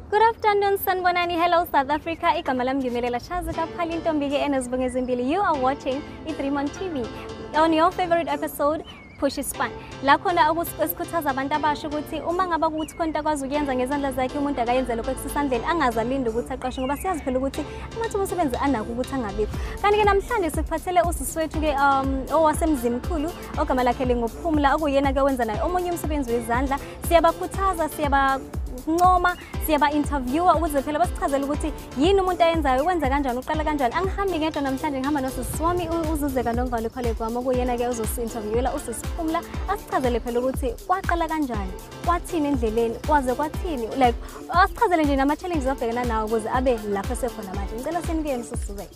Good afternoon, Sanbonani. Hello, South Africa. Igama lami ngimelela Shazika Phalintombike enezibongezimbili. You are watching i3mon TV. On your favorite episode, Push Span. La khona ukusikhuthaza abantu abasha ukuthi uma ngaba ukuthi konke akwazi ukuyenza ngezandla zakhe umuntu akayenze lokho ekusisandleni angazalindi ukuthi aqashwe ngoba siyazi phela ukuthi amathuba omsebenzi anako ukuthi angabikho. Kanti ke namhlanje sikuphathele usisi wethu ke owasemzimkhulu ogama lakhe linguPhumla okuyena ke wenza naye omunye umsebenzi wezandla. Siyabakhuthaza, ncoma siyaba interviewer ukuze phela basichazele ukuthi yini umuntu ayenzayo ukwenza kanjani uqala kanjani. Angihambi ngedwa namhlanje ngihamba nosisi wami uZuzeka Nongalo colleague wami okuyena ke uzosi-interviewela uSisiPhumla asichazele phela ukuthi kwaqala kanjani kwathini endleleni kwaze kwathini like asichazele nje nama challenges abhekana nawo ukuze abe lapho esekhona manje. Ngicela sinikeni uSuzeka.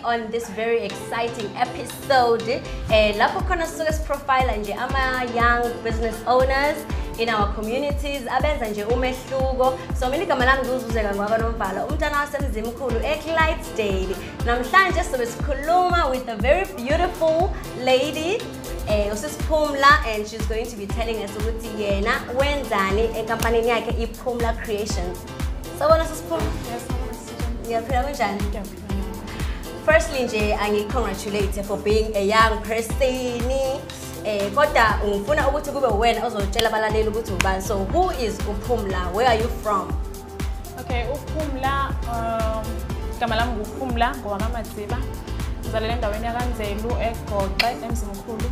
On this very exciting episode, lapho khona sisuke siprofile nje ama young business owners in our communities abenza nje umehluko. So mina igama lami nguzuzeka ngwakaNomvalo umntana wasemzimkhulu eClydesdale. Namhlanje sizobe sikhuluma with a very beautiful lady uSisiPhumla, and she's going to be telling us ukuthi yena wenzani enkampanini yakhe iPhumla Creations. Sawubona uSisiPhumla. Yes, ngiyaphila kanjani? Firstly, nje congratulate for being a young person. Kodwa ngifuna ukuthi kube wena ozotshela abalaleli ukuthi ubani. So who is uPhumla? Where are you from? Okay, uPhumla igama lami nguPhumla ngowakaMadziba. Ngizalelwe endaweni yakanzelu eGoxe eMzimkhulu.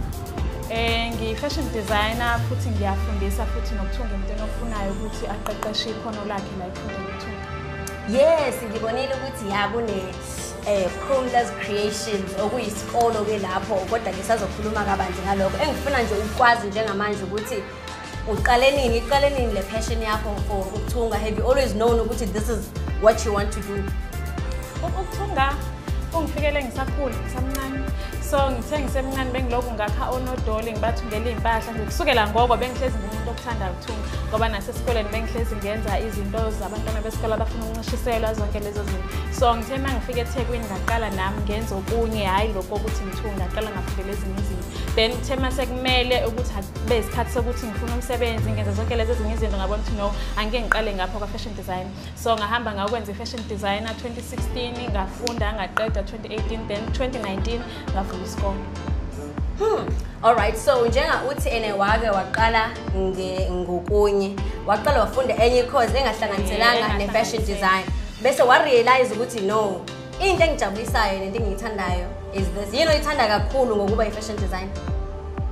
Ngi-fashion designer futhi ngiyafundisa futhi nokuthunga umuntu ofunayo ukuthi aqeqeshe ikhono lakhe la ekhona ukuthunga. Yes, ngibonile ukuthi yakune Phumla's Creations okuyisikolo ke lapho kodwa ngisazokhuluma kabanzi ngalokho. Engifuna nje ukwazi njengamanje ukuthi uqale nini le passion yakho for ukuthunga. Have you always known ukuthi this is what you want to do? Ukuthunga ungifikele ngisakhula ngisamncane. So ngithe ngisemncane bengilokhu ngakha onodoli ngibathungela impahla ngikusukela ngoko bengihlezi ngumuntu okuthanda ukuthunga ngoba nasesikoleni bengihlezi ngenza izinto zabantwana besikole abafuna ukuncishiselwa zonke lezo zinto. So ngithe mangifike eThekwini ngaqala nami ngenza okunye hayi lokho ukuthi ngithunga ngaqala ngafundela ezinye izinto. Then thema sekumele ukuthi akube isikhathi sokuthi ngifuna umsebenzi ngenza zonke lezo ezinye izinto ngabona ukuthi no angeke ngiqale ngapha kwa fashion design. So ngahamba ngakwenza fashion designer 2016 ngafunda ngaqeda 2018 then 2019 ngafunda isikole. All right, so njenga uthi ene wake waqala ngokunye waqala wafunda enye course engahlanganiselanga ne fashion design bese wa realize ukuthi no into engijabulisayo nento engiyithandayo is this. Yini oyithanda kakhulu ngokuba i-fashion design?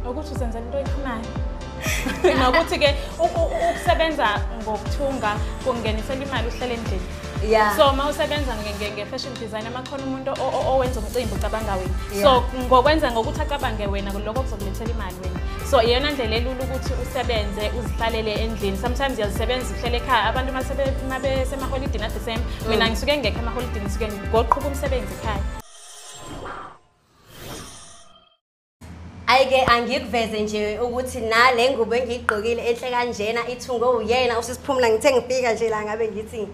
Ukuthi usenza into oyifunayo. Nokuthi ke ukusebenza ngokuthunga kungenisela imali uhlele endlini. Yeah. So mawusebenza nge-fashion design amakhona umuntu owenza umcimbi ucabanga wena. So ngokwenza ngokuthi acabange wena lokho kuzokulethela imali wena. So iyona ndlela elula ukuthi usebenze uzihlalele endlini. Sometimes uyazisebenza uhlele ekhaya abantu mabe semaholidini at December mina ngisuke ngekho emaholidini ngisuke ngoqhubha umsebenzi ekhaya. Ayike angikuveze nje ukuthi nale ngubo engiyigqokile enhle kanjena ithungo uyena uSisiPhumla ngithe ngifika nje la ngabe ngithi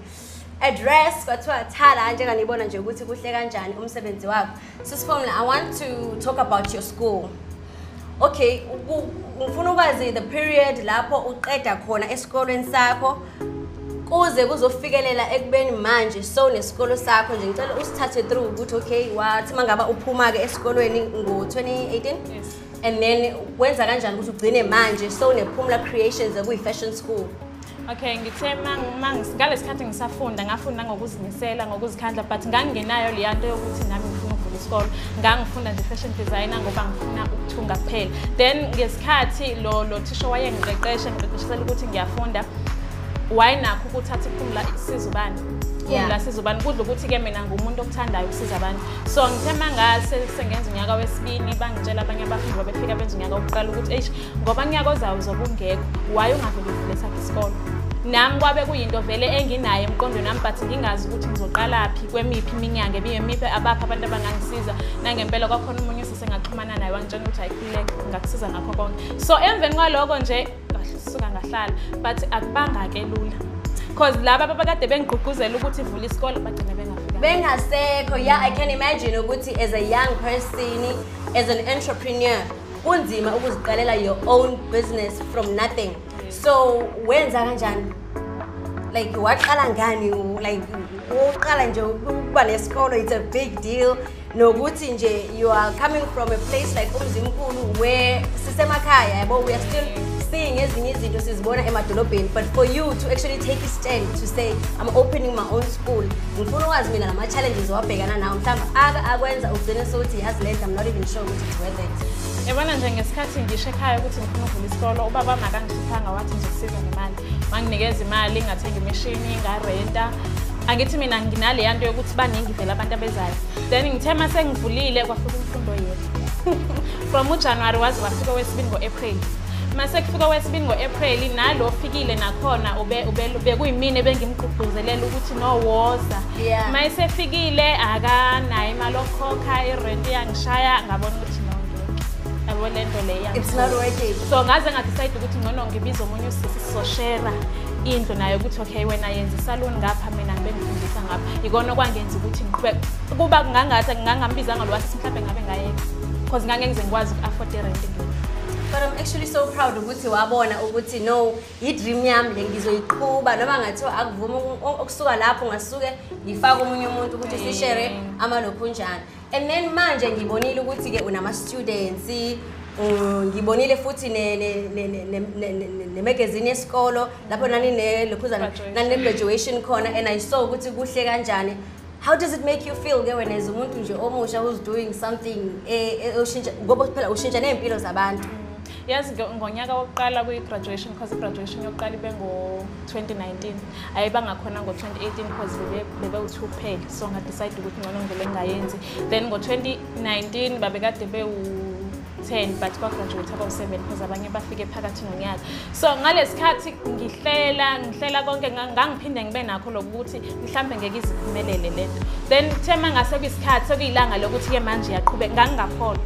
address kwathiwa thala njenganibona nje ukuthi kuhle kanjani umsebenzi wakho. SisiPhumla, I want to talk about your school. Okay, ngifuna ukwazi the period lapho uqeda khona esikolweni sakho kuze kuzofikelela ekubeni manje so nesikolo sakho nje ngicela usithathe through ukuthi okay wathi mangaba uphuma ke esikolweni ngo-2018. Yes. And then wenza kanjani ukuthi ugcine manje so nePhumla Creationsekuyi-fashion school? Okay, ngithe ngalesikhathi ngisafunda ngafunda ngokuzimisela ngokuzikhandla but ngangingenayo le yanto yokuthi nami ngifuna ukuvula isikole. Ngangifunda nje fashion designer ngoba ngifuna ukuthunga kuphela. Then ngesikhathi lo thisha wayengiqeqesha ngiqeqeshela ukuthi ngiyafunda why nakho ukuthatha iphumula isiza ubani la sizobani kudla ukuthi ke mina ngumuntu okuthandayo ukusiza abantu so ngithema ngase sengenza unyaka wesibini bangitshela abanye abafundi babefika benza unyaka wokuqala ukuthi ngoba unyaka ozayo uzobungekho why ungavele uvule sakhe isikolo nami kwabe kuyinto vele enginayo emqondweni nami but ngingazi ukuthi ngizoqalaphi kwemiphi iminyanga ebiyemiphi abapha abantu abangangisiza nangempela kwakhona umunye usesengaxhumana naye wangitshela ukuthi ayikhuleke ngakusiza ngakho konke so emveni kwaloko nje suka ngahlala but akubanga ke lula because laba abakade bengigqugquzela ukuthi ivule isikole bagcina bengafika bengasekho I can imagine ukuthi as a young person as an entrepreneur kunzima ukuziqalela your own business from nothing so wenza kanjani like waqala ngani like uqala nje ukuba nesikolo it's a big deal nokuthi nje you are coming from a place like uMzimkhulu where sisemakhaya yabo we are still seeing ezinye izinto sizibona emadolobheni but for you to actually take a stand to say I'm opening my own school ngifuna ukwazi mina lama challenges wabhekana nawo mhlawumbe akwenza ugcine sokuthi yazi lento I'm not even sure ukuthi it's worth it yabona nje ngesikhathi ngisho ekhaya ukuthi ngifuna ukuvula isikolo ubaba makangisiphanga wathi ngizosiza ngemali manginikeza imali ngathenga imashini ngarenta angithi mina nginale yanto yokuthi baningi vele abantu abezayo then ngithema sengivulile kwafika umfundo yethu from uJanuary waze wafika wesibini ngoApril mase kufika wesibini ngoApril nalo fikile nakhona bekuyimini ebengimgqugquzelela ukuthi no woza mayise fikile akanayo imali okhokha irent yangishaya ngabona ukuthi yabo lento leya it's not working so ngaze ngadecide ukuthi ngcono ngibiza omunye usisi sizoshare indlu nayo ukuthi okay wena yenza isalon ngapha mina ngibe ngifundisa ngapha ikona kwangenza ukuthi ngiqhubeke kuba kungangathi ngingangambizanga lo wathi mhlawumbe ngabe ngayeka because ngangeke ngize ngikwazi uku-afford rent ngiyo but I'm actually so proud ukuthi wabona ukuthi no i-dream yami le ngizoyiqhuba noma ngathiwa akuvuma ukusuka lapho ngasuke ngifaka umunye umuntu ukuthi sishare amalophunjana and then manje ngibonile ukuthi ke unama students ngibonile futhi ne magazine yesikolo lapho nani nelokhuzana nani graduation khona and I saw ukuthi kuhle kanjani how does it make you feel ke wena as umuntu nje omusha who's doing something oshintsha ngoba phela ushintsha nempilo zabantu yazi ngonyaka wokuqala kwi-graduation because i-graduation yokuqala ibe ngo-2019 ayibangakhona ngo-2018 because bebe-2 kuphela so ngadecide ukuthi ngcono ngivele ngingayenzi then ngo-2019 babekade bewu-10 but kwa-graduate abawu-7 because abanye bafike phakathi nonyaka so ngalesikhathi ngihlela konke ngangiphinde ngibe nakho lokuthi mhlawumbe ngeke iziphumelele lento then thema ngase kuyisikhathi sekuyilanga lokuthi-ke manje yaqhubeka ngangingakholwa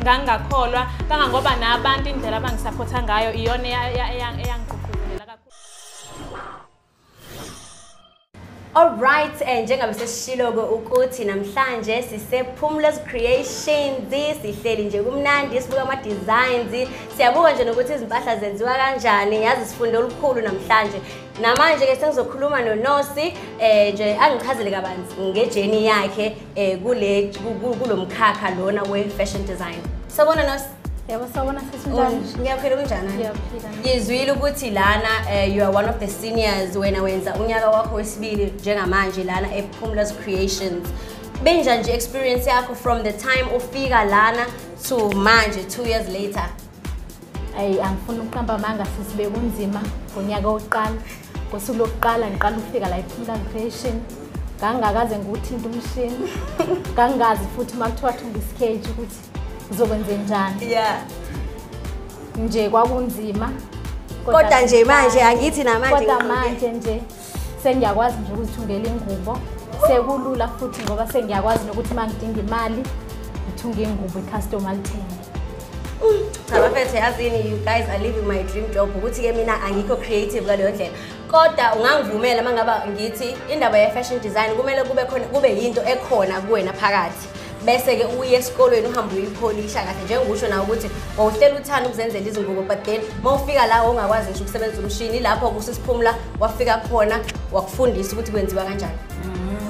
ngangakholwa kangangoba nabantu indlela abangisupporta ngayo iyona eyangigqugquzelela kakhulu Alright, njengabe sesishilo-ke ukuthi namhlanje sise-Phumla's Creations sihleli nje kumnandi sibuka ama-designs siyabuka nje nokuthi izimpahla zenziwa kanjani yazi sifunde olukhulu namhlanje namanje-ke sengizokhuluma noNosi nje angichazele kabanzi ngejeni yakhe kulo mkhakha lona we-fashion design. Sabona Nosi? Yebo sawubona sesinjani? Ngiyaphila kunjani? Ngiyaphila. Ngizwile ukuthi lana you are one of the seniors wena wenza unyaka wakho wesibili njengamanje lana ePhumla's Creations. Benja nje experience yakho from the time ufika lana to manje 2 years later. Angifuni ukuhamba manga sisibe kunzima ngonyaka oqala. Ngosuku lokuqala ngiqala ufika la ePhumla Creation. Ngangakaze nguthinta umshini. Ngangazi futhi makuthiwa thunga isketch ukuthi uzokwenza njani. Yeah. Nje kwakunzima. Kodwa nje manje angithi namanje kodwa manje nje sengiyakwazi nje ukuzithungela ingubo. Sekulula futhi ngoba sengiyakwazi nokuthi mangidinga imali ngithunga ingubo icustomer lithenge. Abafethu yazini you guys are living my dream job ukuthi ke mina angikho creative ngaleyo ndlela. Kodwa ungangivumela mangaba ngithi indaba ye fashion design kumele kube yinto ekhona kuwena phakathi. Bese ke uye esikolweni uhamba uyipholisha kahle njengokusho nawe ukuthi wawuhlela uthanda ukuzenzela izingubo but then mawufika la ongakwazi ngisho ukusebenzisa umshini lapho kusisiphumla wafika khona wakufundisa ukuthi kwenziwa kanjani.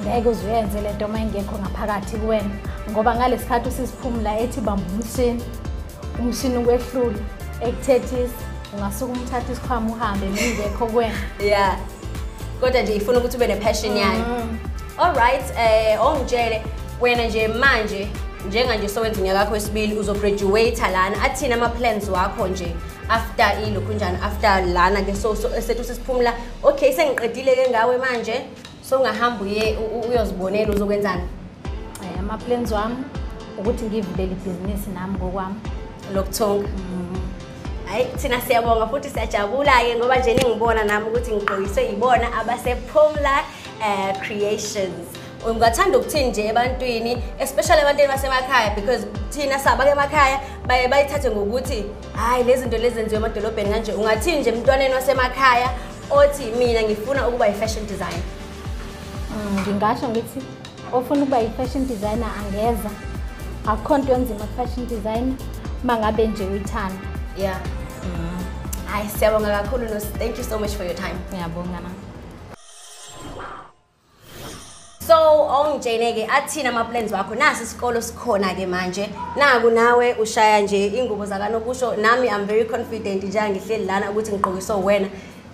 Ngeke uzuyenze lento mayingekho ngaphakathi kuwena ngoba ngalesikhathi usisiphumla ethi bamba umshini ukwehlula ekuthethisa ungasuka umthatha isikhwama uhambe ngingekho kuwena. Yeah. Kodwa nje ifuna ukuthi ube nepassion yayo. All right, ongitshele wena nje manje njenganje sowenza unyaka wakho wesibili uzograduate lana athina ama plans wakho nje after ilokhu njani after lana ke so esethu sisiphumula okay sengiqedile ke ngawe manje so ungahamba uye uyozibonela uzokwenzani ama plans wami ukuthi ngivulele ibhizinisi nami ngokwami lokuthonga hayi thina siyabonga futhi siyajabula ke ngoba nje ningibona nami ukuthi ngigqokiswe ibona abase Phumla Creations. Ungathanda ukuthini nje ebantwini especially abantwana basemakhaya because thina saba ke emakhaya baye bayithathe ngokuthi hayi lezi zinto lezi zenziwe emadolobheni kanje ungathini nje emntwaneni wasemakhaya othi mina ngifuna ukuba i-fashion designer. Ngingasho ngithi ofuna ukuba i-fashion designer angeza akho nto enzima ku-fashion designer mangabe nje uyithanda. Yeah. Hayi siyabonga kakhulu thank you so much for your time. Ngiyabonga nami. So ongijene ke athina ama plans wakho nasi isikolo sikhona ke manje naku nawe ushaya nje ingubo zakanokusho nami I'm very confident nje ngihleli lana ukuthi ngigqokiswe wena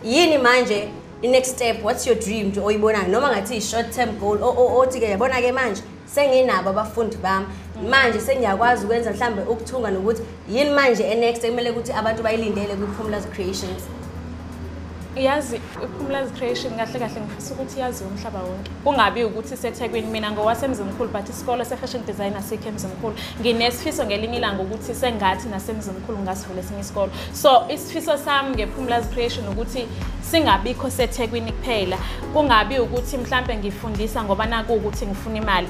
yini manje the next step what's your dream nje oyibona noma ngathi i short term goal othi ke yabona ke manje senginabo abafundi bami manje sengiyakwazi ukwenza mhlambe ukuthunga nokuthi yini manje next ekumele ukuthi abantu bayilindele ku Phumla's Creations. Yazi uPhumla's Creation kahle kahle ngifisa ukuthi yazi umhlaba wonke kungabi ukuthi seThekwini mina ngowaseMzimkhulu but isikolo se-fashion designer sikhe eMzimkhulu nginesifiso ngelinye ilanga ukuthi sengathi naseMzimkhulu ngasivula esinye isikolo so isifiso sami ngePhumla's Creation ukuthi singabikho seThekwini kuphela kungabi ukuthi mhlambe ngifundisa ngoba naku ukuthi ngifuna imali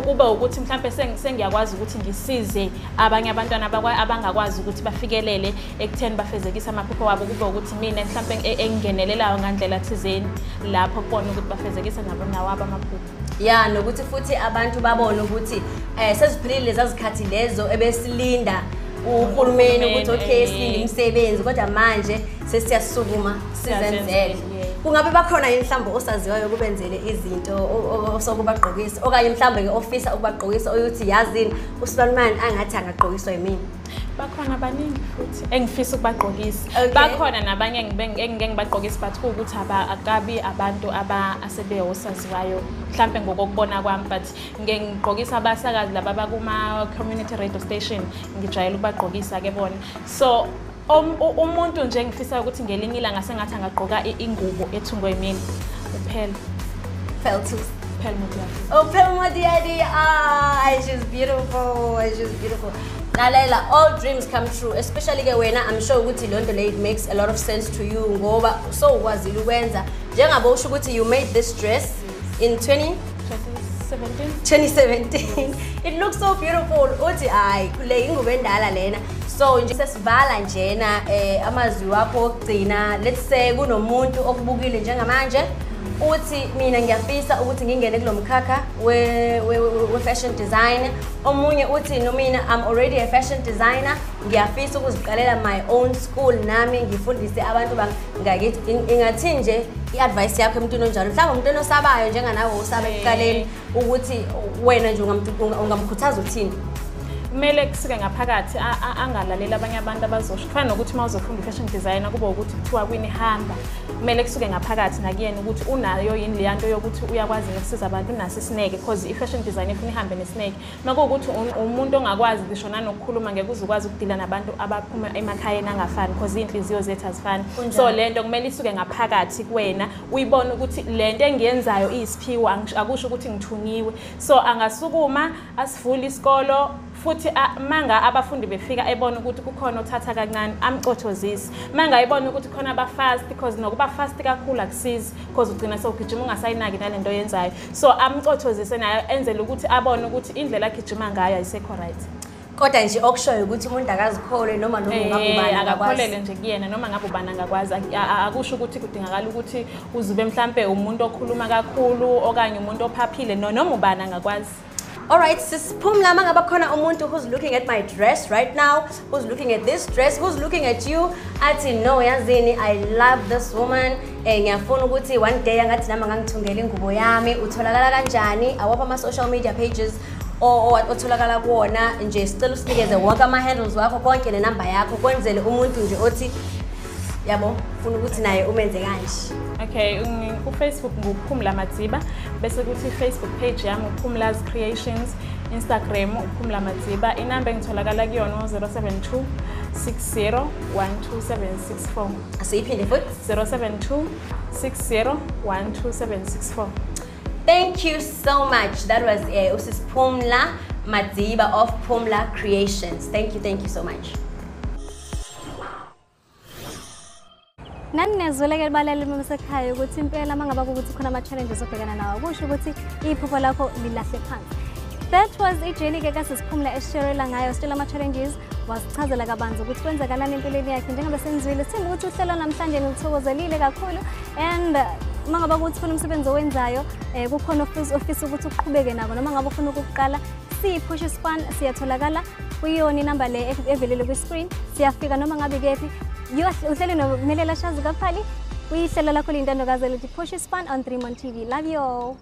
kube ukuthi mhlambe sengiyakwazi ukuthi ngisize abanye abantwana abangakwazi ukuthi bafikelele ekutheni bafezekisa amaphupho wabo kube ukuthi mina mhlambe engenelelayo ngandlela thizeni lapho kubona ukuthi bafezekisa nabo nawabo amaphupho. Yeah nokuthi futhi abantu babone ukuthi sesiphilile lezazikhathi lezo ebesilinda uhulumeni ukuthi okay silinde imisebenzi kodwa manje sesiyasukuma sizenzele. Kungabe bakhona yini mhlambe osaziwayo kubenzele izinto osokubagqokisa okanye mhlambe ngeofficer ukubagqokisa oyothi yazini uSulman angathi angagqokiswa yimini. Bakhona abaningi futhi engifisa ukubagqokisa bakhona nabanye engike ngibagqokisa but ukuthi akabi abantu asebeyosaziwayo mhlambe ngokubona kwami but ngike ngigqokisa abasakazi laba bakuma community radio station ngijayela ukubagqokisa ke bona so umuntu nje ngifisa ukuthi ngelinye ilanga sengathi angagqoka ingubo ethungwe yimini uphela Phumla Madziba. Oh Phumla Madziba, she's beautiful, she's beautiful. Lalela, all dreams come true, especially when I'm sure ukuthi lonto le it makes a lot of sense to you ngoba so ukwazile ukwenza njengabo usho ukuthi you made this dress in 2017. It looks so beautiful. Uthi hayi kule ingubo endala lena. So nje sesivala njena amazwi wakho ogcina let's say kunomuntu okubukile njengamanje uthi mina ngiyafisa ukuthi ngingene kulomkhakha we fashion design omunye uthi no mina I'm already a fashion designer ngiyafisa ukuziqalela my own school nami ngifundise abantu bangakithi ingathi nje iadvice yakho emntwini onjalo mhlawumbe umuntu osabayo njenganawe usaba ekuqaleni ukuthi wena nje ungamkhuthaza uthini kumele kusike ngaphakathi angalalela abanye abantu abazosho kufana nokuthi mawuzofunda fashion designer kube ukuthi kuthiwa kwini hamba kumele kusuke ngaphakathi nakuyena ukuthi unayo yini le yanto yokuthi uyakwazi ukusiza abantu unase isineke because i-fashion design ifuna ihambe nesineke makuwukuthi umuntu ongakwazi ngisho nanokukhuluma ngeke uzukwazi ukudila nabantu abaphuma emakhayeni angafani because inhliziyo zethu azifani so lento kumele isuke ngaphakathi kuwena uyibone ukuthi lento engiyenzayo iyisiphiwo akusho ukuthi ngithunyiwe so angasukuma asivule isikolo futhi manga abafundi befika ebona ukuthi kukhona othatha kancane amcothozisi manga ayibona ukuthi khona abafast because nokuba fast kakhulu akusizi because ugcina sewugijima ungasayinaki nalento yenzayo so amcothozise nayo enzele ukuthi abone ukuthi indlela agijima ngayo ayisekho right kodwa nje okushoyo ukuthi umuntu akazikholwe noma ngabubani akakholele nje kuyena noma ngabubani angakwazi akusho ukuthi kudingakala ukuthi uzube mhlambe umuntu okhuluma kakhulu okanye umuntu ophaphile noma ubani angakwazi. Alright, sis Phumla, mangaba khona umuntu who's looking at my dress right now, who's looking at this dress, who's looking at you, athi no yazini I love this woman. Ngiyafuna ukuthi one day angathi nami ngangithungela ingubo yami, utholakala kanjani? Awapha ama social media pages otholakala kuona nje sicela usinikeze wonke ama handles wakho konke nenamba yakho kwenzele umuntu nje othi yabo ufuna ukuthi naye umenze kanje. Okay, ku-Facebook nguPhumla Madziba, bese kuthi Facebook page yami uPhumla's Creations, Instagram uPhumla Madziba, inamba engitholakala kuyona 072 60 12764. Asiyiphinde futhi 072 60 12764. Thank you so much. That was Phumla Madziba of Phumla Creations. Thank you so much. Nani nezweleke balale msekhaya ukuthi impela mangaba ukuthi khona ama challenges obhekana nawo kusho ukuthi iphupho lakho lilahle phansi. That was ijourney ke kaSiphumla esharela ngayo still ama challenges wasichazela kabanzi ukuthi kwenzakalani empilweni yakhe njengoba senizwile sithemba ukuthi uhlelo namhlanje nilithokozelile kakhulu and mangaba ukuthi khona umsebenzi owenzayo kukhona ofisa ukuthi uqhubeke nako noma ngabe ufuna ukuqala sipush span siyatholakala kuyona inamba le evelele ku screen siyafika noma ngabe kephi uhlelo nokumelela shazi kaphali uyihlelo lakho lintandokazi elithi Push Span on 3 TV. Love you all.